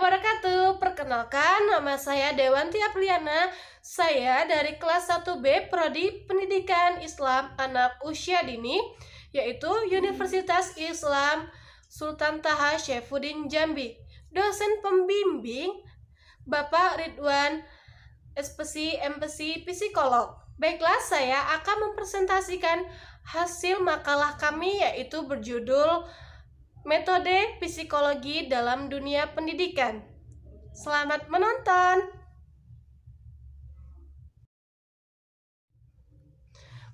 wabarakatuh. Perkenalkan, nama saya Dewanti Apriana. Saya dari kelas 1B Prodi Pendidikan Islam Anak Usia Dini, yaitu Universitas Islam Sultan Taha Syafuddin Jambi. Dosen pembimbing Bapak Ridwan SPC MPC Psikolog. Baiklah, saya akan mempresentasikan hasil makalah kami, yaitu berjudul Metode Psikologi dalam Dunia Pendidikan. Selamat menonton.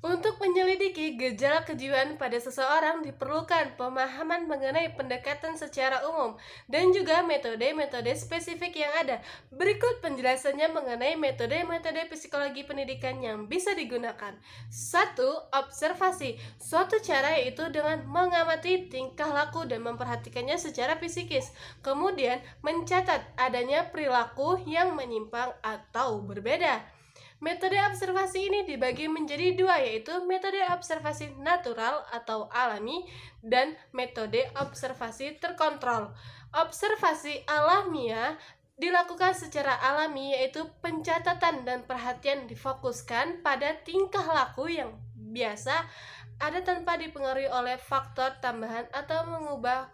Untuk menyelidiki gejala kejiwaan pada seseorang diperlukan pemahaman mengenai pendekatan secara umum dan juga metode-metode spesifik yang ada. Berikut penjelasannya mengenai metode-metode psikologi pendidikan yang bisa digunakan. 1. Observasi. Suatu cara yaitu dengan mengamati tingkah laku dan memperhatikannya secara psikis. Kemudian mencatat adanya perilaku yang menyimpang atau berbeda. Metode observasi ini dibagi menjadi dua, yaitu metode observasi natural atau alami dan metode observasi terkontrol. Observasi alamiah dilakukan secara alami, yaitu pencatatan dan perhatian difokuskan pada tingkah laku yang biasa ada tanpa dipengaruhi oleh faktor tambahan atau mengubah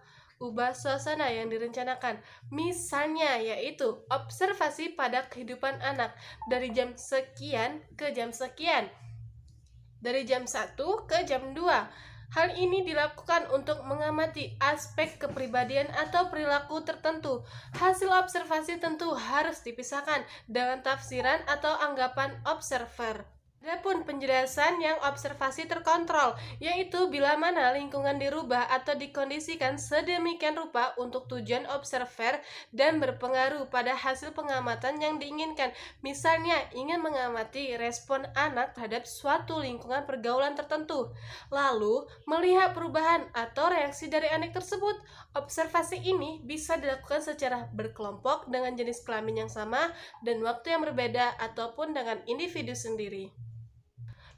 suasana yang direncanakan. Misalnya yaitu observasi pada kehidupan anak dari jam sekian ke jam sekian, dari jam 1 ke jam 2. Hal ini dilakukan untuk mengamati aspek kepribadian atau perilaku tertentu. Hasil observasi tentu harus dipisahkan dengan tafsiran atau anggapan observer. Adapun penjelasan yang observasi terkontrol, yaitu bila mana lingkungan dirubah atau dikondisikan sedemikian rupa untuk tujuan observer dan berpengaruh pada hasil pengamatan yang diinginkan. Misalnya, ingin mengamati respon anak terhadap suatu lingkungan pergaulan tertentu, lalu melihat perubahan atau reaksi dari anak tersebut. Observasi ini bisa dilakukan secara berkelompok dengan jenis kelamin yang sama dan waktu yang berbeda ataupun dengan individu sendiri.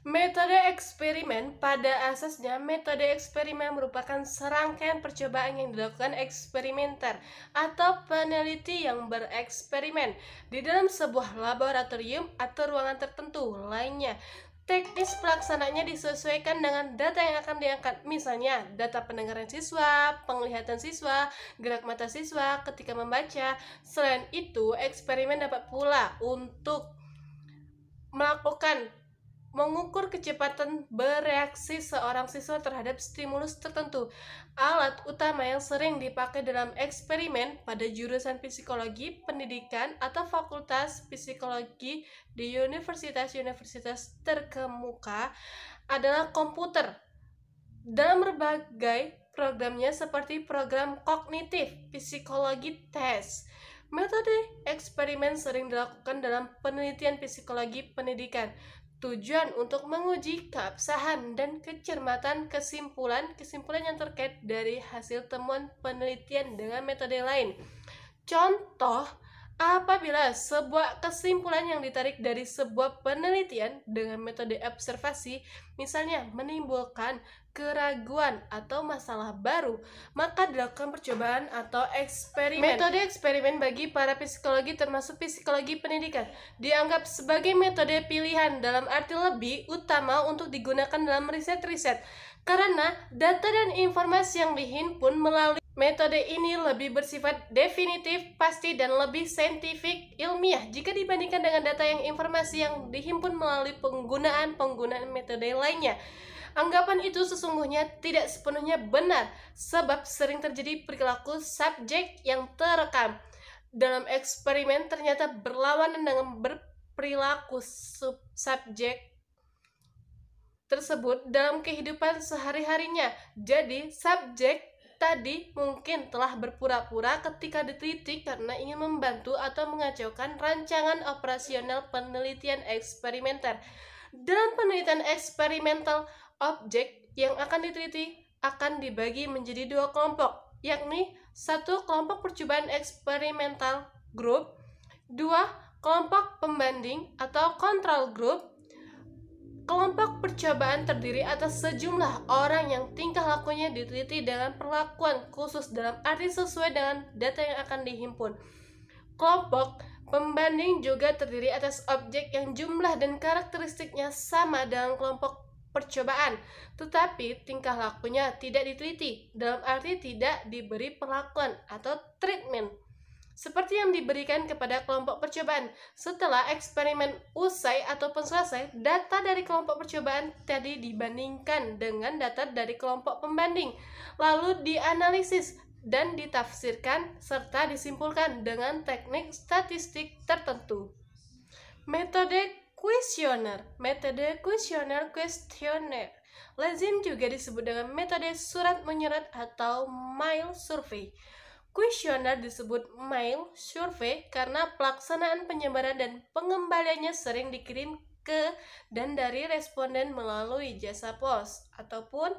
Metode eksperimen. Pada asasnya, metode eksperimen merupakan serangkaian percobaan yang dilakukan eksperimenter atau peneliti yang bereksperimen di dalam sebuah laboratorium atau ruangan tertentu lainnya. Teknis pelaksananya disesuaikan dengan data yang akan diangkat, misalnya data pendengaran siswa, penglihatan siswa, gerak mata siswa ketika membaca. Selain itu, eksperimen dapat pula untuk mengukur kecepatan bereaksi seorang siswa terhadap stimulus tertentu. Alat utama yang sering dipakai dalam eksperimen pada jurusan psikologi pendidikan atau fakultas psikologi di universitas-universitas terkemuka adalah komputer. Dalam berbagai programnya seperti program kognitif, psikologi tes. Metode eksperimen sering dilakukan dalam penelitian psikologi pendidikan. Tujuan untuk menguji keabsahan dan kecermatan kesimpulan yang terkait dari hasil temuan penelitian dengan metode lain. Contoh, apabila sebuah kesimpulan yang ditarik dari sebuah penelitian dengan metode observasi, misalnya menimbulkan keraguan atau masalah baru, maka dilakukan percobaan atau eksperimen. Metode eksperimen bagi para psikologi termasuk psikologi pendidikan dianggap sebagai metode pilihan dalam arti lebih utama untuk digunakan dalam riset-riset karena data dan informasi yang dihimpun melalui metode ini lebih bersifat definitif, pasti, dan lebih saintifik ilmiah jika dibandingkan dengan data yang informasi yang dihimpun melalui penggunaan metode lainnya. Anggapan itu sesungguhnya tidak sepenuhnya benar, sebab sering terjadi perilaku subjek yang terekam dalam eksperimen ternyata berlawanan dengan berperilaku subjek tersebut dalam kehidupan sehari-harinya. Jadi, subjek tadi mungkin telah berpura-pura ketika diteliti karena ingin membantu atau mengacaukan rancangan operasional penelitian eksperimenter. Dalam penelitian eksperimental, objek yang akan diteliti akan dibagi menjadi dua kelompok, yakni 1. Kelompok percobaan eksperimental group, 2. Kelompok pembanding atau control group. Kelompok percobaan terdiri atas sejumlah orang yang tingkah lakunya diteliti dengan perlakuan khusus dalam arti sesuai dengan data yang akan dihimpun. Kelompok pembanding juga terdiri atas objek yang jumlah dan karakteristiknya sama dengan kelompok percobaan, tetapi tingkah lakunya tidak diteliti, dalam arti tidak diberi perlakuan atau treatment seperti yang diberikan kepada kelompok percobaan. Setelah eksperimen usai ataupun selesai, data dari kelompok percobaan tadi dibandingkan dengan data dari kelompok pembanding, lalu dianalisis dan ditafsirkan serta disimpulkan dengan teknik statistik tertentu. Metode kuesioner lazim juga disebut dengan metode surat menyurat atau mail survey. Kuesioner disebut mail survey karena pelaksanaan penyebaran dan pengembaliannya sering dikirim ke dan dari responden melalui jasa pos ataupun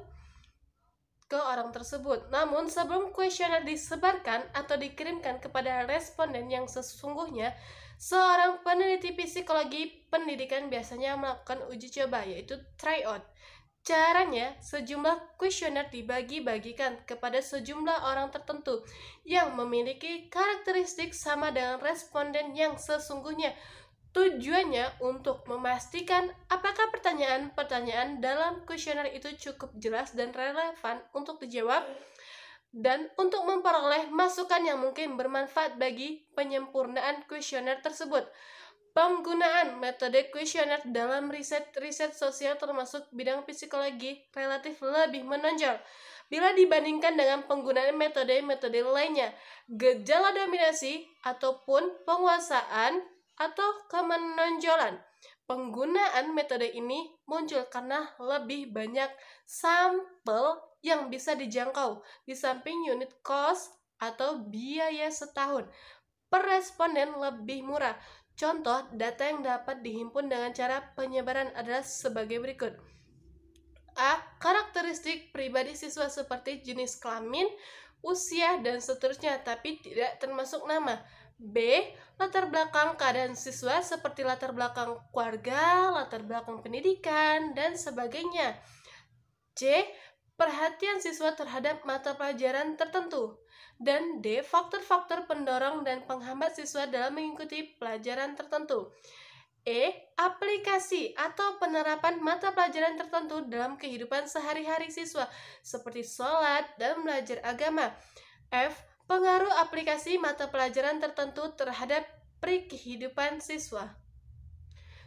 ke orang tersebut. Namun sebelum kuesioner disebarkan atau dikirimkan kepada responden yang sesungguhnya, seorang peneliti psikologi pendidikan biasanya melakukan uji coba, yaitu tryout. Caranya, sejumlah kuesioner dibagi-bagikan kepada sejumlah orang tertentu yang memiliki karakteristik sama dengan responden yang sesungguhnya. Tujuannya untuk memastikan apakah pertanyaan-pertanyaan dalam kuesioner itu cukup jelas dan relevan untuk dijawab dan untuk memperoleh masukan yang mungkin bermanfaat bagi penyempurnaan kuesioner tersebut. Penggunaan metode kuesioner dalam riset sosial termasuk bidang psikologi relatif lebih menonjol bila dibandingkan dengan penggunaan metode-metode lainnya. Gejala dominasi ataupun penguasaan atau kemenonjolan penggunaan metode ini muncul karena lebih banyak sampel yang bisa dijangkau, di samping unit cost atau biaya setahun per responden lebih murah. Contoh data yang dapat dihimpun dengan cara penyebaran adalah sebagai berikut. A. Karakteristik pribadi siswa seperti jenis kelamin, usia, dan seterusnya, tapi tidak termasuk nama. B. Latar belakang keadaan siswa seperti latar belakang keluarga, latar belakang pendidikan, dan sebagainya. C. Perhatian siswa terhadap mata pelajaran tertentu. Dan D. Faktor-faktor pendorong dan penghambat siswa dalam mengikuti pelajaran tertentu. E. Aplikasi atau penerapan mata pelajaran tertentu dalam kehidupan sehari-hari siswa, seperti sholat dan belajar agama. F. Pengaruh aplikasi mata pelajaran tertentu terhadap kehidupan siswa.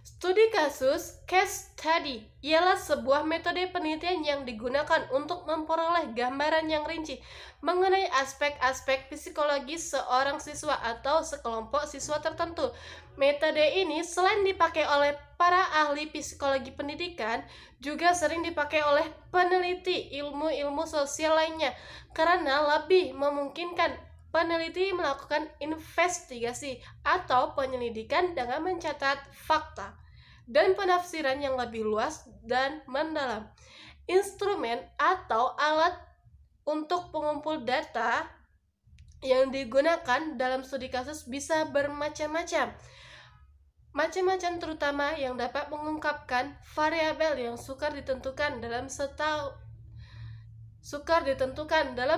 Studi kasus, case study, ialah sebuah metode penelitian yang digunakan untuk memperoleh gambaran yang rinci mengenai aspek-aspek psikologis seorang siswa atau sekelompok siswa tertentu. Metode ini selain dipakai oleh para ahli psikologi pendidikan, juga sering dipakai oleh peneliti ilmu-ilmu sosial lainnya karena lebih memungkinkan peneliti melakukan investigasi atau penyelidikan dengan mencatat fakta dan penafsiran yang lebih luas dan mendalam. Instrumen atau alat untuk pengumpul data yang digunakan dalam studi kasus bisa bermacam-macam. Macam-macam terutama yang dapat mengungkapkan variabel yang sukar ditentukan dalam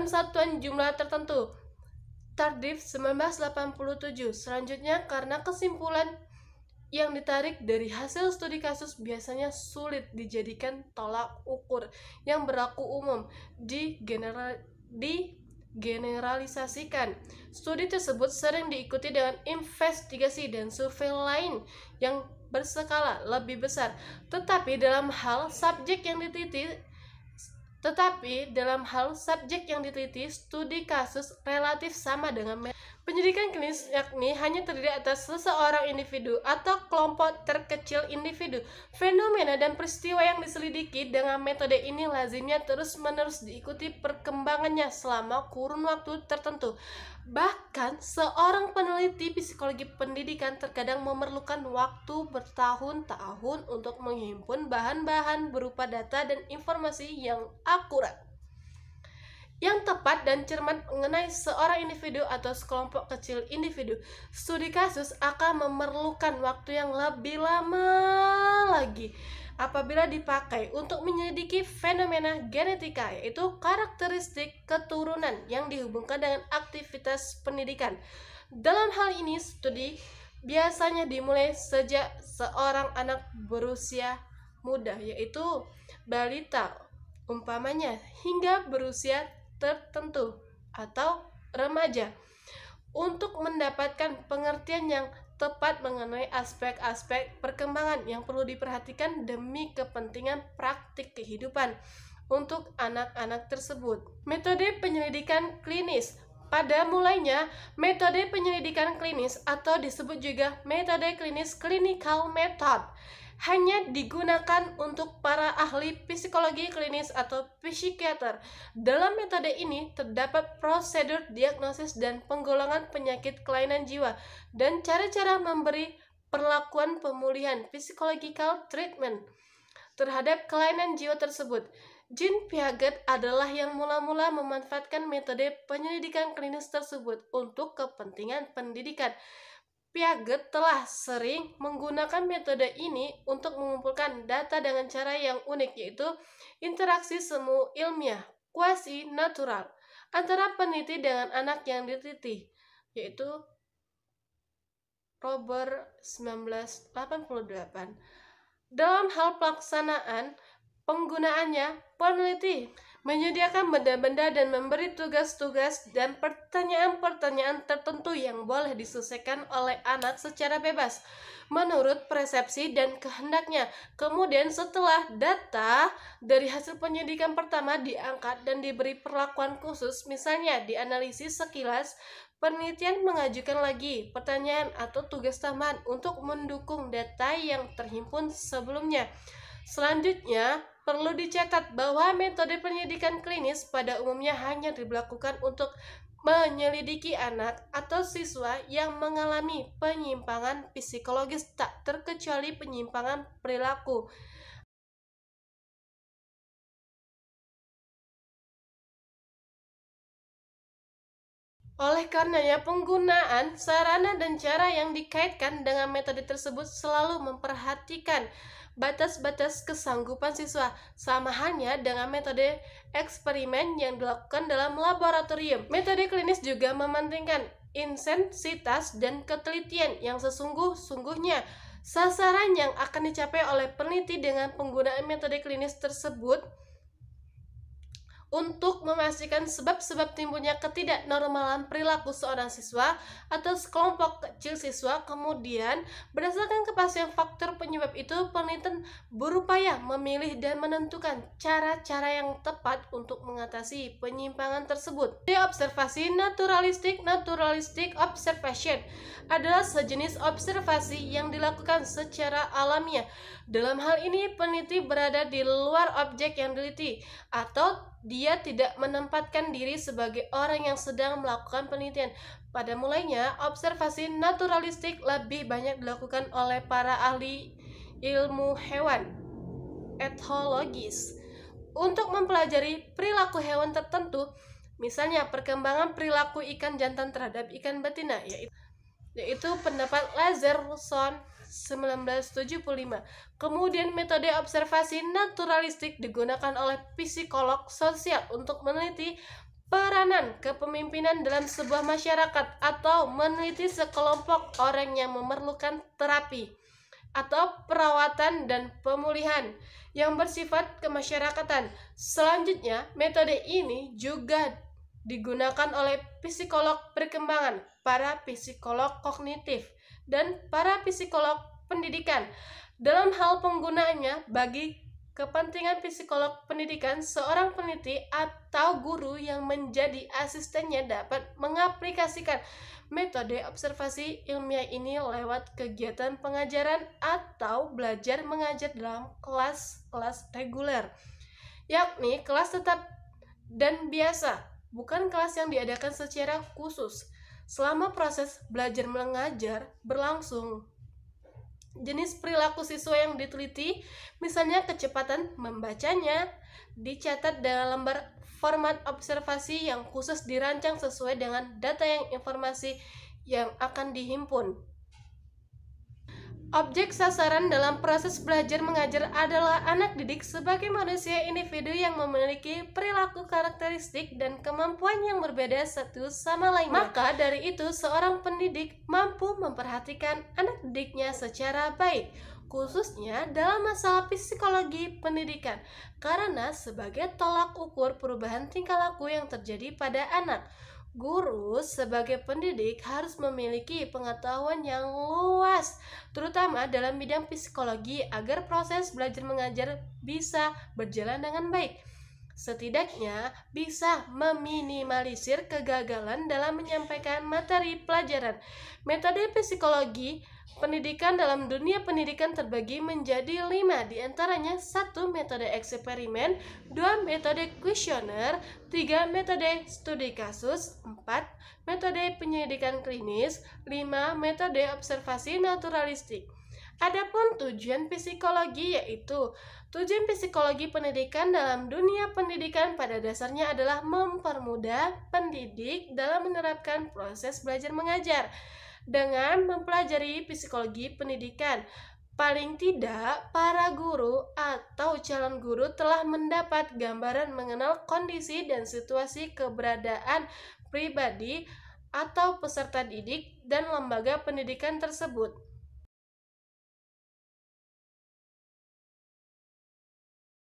satuan jumlah tertentu. Tardif 1987. Selanjutnya, karena kesimpulan yang ditarik dari hasil studi kasus biasanya sulit dijadikan tolak ukur yang berlaku umum, digeneralisasikan. Studi tersebut sering diikuti dengan investigasi dan survei lain yang berskala lebih besar, tetapi dalam hal subjek yang diteliti, studi kasus relatif sama dengan penyidikan klinis, yakni hanya terdiri atas seseorang individu atau kelompok terkecil individu. Fenomena dan peristiwa yang diselidiki dengan metode ini lazimnya terus-menerus diikuti perkembangannya selama kurun waktu tertentu. Bahkan, seorang peneliti psikologi pendidikan terkadang memerlukan waktu bertahun-tahun untuk menghimpun bahan-bahan berupa data dan informasi yang akurat, yang tepat dan cermat mengenai seorang individu atau sekelompok kecil individu. Studi kasus akan memerlukan waktu yang lebih lama lagi apabila dipakai untuk menyelidiki fenomena genetika, yaitu karakteristik keturunan yang dihubungkan dengan aktivitas pendidikan. Dalam hal ini, studi biasanya dimulai sejak seorang anak berusia muda, yaitu balita, umpamanya, hingga berusia tertentu atau remaja, untuk mendapatkan pengertian yang tepat mengenai aspek-aspek perkembangan yang perlu diperhatikan demi kepentingan praktik kehidupan untuk anak-anak tersebut. Metode penyelidikan klinis. Pada mulanya, metode penyelidikan klinis atau disebut juga metode klinis clinical method hanya digunakan untuk para ahli psikologi klinis atau psikiater. Dalam metode ini terdapat prosedur diagnosis dan penggolongan penyakit kelainan jiwa dan cara-cara memberi perlakuan pemulihan psychological treatment terhadap kelainan jiwa tersebut. Jean Piaget adalah yang mula-mula memanfaatkan metode penyelidikan klinis tersebut untuk kepentingan pendidikan. Piaget telah sering menggunakan metode ini untuk mengumpulkan data dengan cara yang unik, yaitu interaksi semu ilmiah quasi-natural antara peneliti dengan anak yang diteliti, yaitu Robert 1988. Dalam hal pelaksanaan penggunaannya, peneliti menyediakan benda-benda dan memberi tugas-tugas dan pertanyaan-pertanyaan tertentu yang boleh diselesaikan oleh anak secara bebas menurut persepsi dan kehendaknya. Kemudian setelah data dari hasil penyidikan pertama diangkat dan diberi perlakuan khusus, misalnya dianalisis sekilas, penelitian mengajukan lagi pertanyaan atau tugas tambahan untuk mendukung data yang terhimpun sebelumnya. Selanjutnya, perlu dicatat bahwa metode penyelidikan klinis pada umumnya hanya dilakukan untuk menyelidiki anak atau siswa yang mengalami penyimpangan psikologis, tak terkecuali penyimpangan perilaku. Oleh karenanya, penggunaan sarana dan cara yang dikaitkan dengan metode tersebut selalu memperhatikan batas-batas kesanggupan siswa, sama halnya dengan metode eksperimen yang dilakukan dalam laboratorium. Metode klinis juga mementingkan intensitas dan ketelitian yang sesungguh-sungguhnya. Sasaran yang akan dicapai oleh peneliti dengan penggunaan metode klinis tersebut untuk memastikan sebab-sebab timbulnya ketidaknormalan perilaku seorang siswa atau sekelompok kecil siswa. Kemudian, berdasarkan kepastian faktor penyebab itu, peneliti berupaya memilih dan menentukan cara-cara yang tepat untuk mengatasi penyimpangan tersebut. Observasi naturalistik observation adalah sejenis observasi yang dilakukan secara alamiah. Dalam hal ini, peneliti berada di luar objek yang diteliti, atau dia tidak menempatkan diri sebagai orang yang sedang melakukan penelitian. Pada mulanya, observasi naturalistik lebih banyak dilakukan oleh para ahli ilmu hewan, ethologis, untuk mempelajari perilaku hewan tertentu, misalnya perkembangan perilaku ikan jantan terhadap ikan betina, yaitu pendapat Lazarson 1975. Kemudian metode observasi naturalistik digunakan oleh psikolog sosial untuk meneliti peranan kepemimpinan dalam sebuah masyarakat atau meneliti sekelompok orang yang memerlukan terapi atau perawatan dan pemulihan yang bersifat kemasyarakatan. Selanjutnya, metode ini juga digunakan oleh psikolog perkembangan, para psikolog kognitif, dan para psikolog pendidikan. Dalam hal penggunaannya bagi kepentingan psikolog pendidikan, seorang peneliti atau guru yang menjadi asistennya dapat mengaplikasikan metode observasi ilmiah ini lewat kegiatan pengajaran atau belajar mengajar dalam kelas-kelas reguler, yakni kelas tetap dan biasa, bukan kelas yang diadakan secara khusus. Selama proses belajar mengajar berlangsung, jenis perilaku siswa yang diteliti, misalnya kecepatan membacanya, dicatat dalam lembar format observasi yang khusus dirancang sesuai dengan data yang informasi yang akan dihimpun. Objek sasaran dalam proses belajar mengajar adalah anak didik sebagai manusia individu yang memiliki perilaku karakteristik dan kemampuan yang berbeda satu sama lainnya. Maka dari itu, seorang pendidik mampu memperhatikan anak didiknya secara baik, khususnya dalam masalah psikologi pendidikan, karena sebagai tolak ukur perubahan tingkah laku yang terjadi pada anak. Guru sebagai pendidik harus memiliki pengetahuan yang luas, terutama dalam bidang psikologi agar proses belajar mengajar bisa berjalan dengan baik. Setidaknya bisa meminimalisir kegagalan dalam menyampaikan materi pelajaran. Metode psikologi pendidikan dalam dunia pendidikan terbagi menjadi 5, diantaranya 1. Metode eksperimen, 2. Metode kuesioner, 3. Metode studi kasus, 4. Metode penyelidikan klinis, 5. Metode observasi naturalistik. Adapun tujuan psikologi yaitu tujuan psikologi pendidikan dalam dunia pendidikan pada dasarnya adalah mempermudah pendidik dalam menerapkan proses belajar mengajar. Dengan mempelajari psikologi pendidikan, paling tidak para guru atau calon guru telah mendapat gambaran mengenal kondisi dan situasi keberadaan pribadi atau peserta didik dan lembaga pendidikan tersebut.